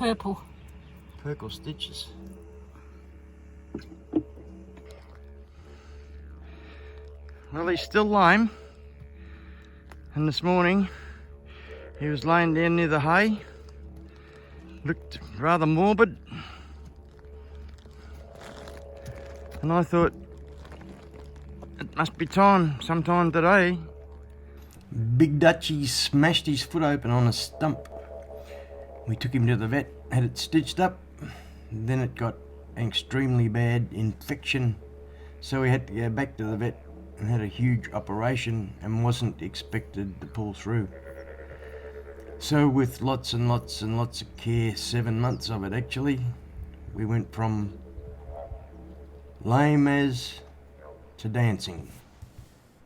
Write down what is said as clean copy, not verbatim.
purple. Purple stitches. Well, he's still lame. And this morning, he was laying down near the hay. Looked rather morbid. And I thought, it must be time, sometime today. Big Dutchy smashed his foot open on a stump. We took him to the vet, had it stitched up. Then it got an extremely bad infection. So we had to go back to the vet and had a huge operation and wasn't expected to pull through. So with lots and lots and lots of care, 7 months of it actually, we went from lame as to dancing.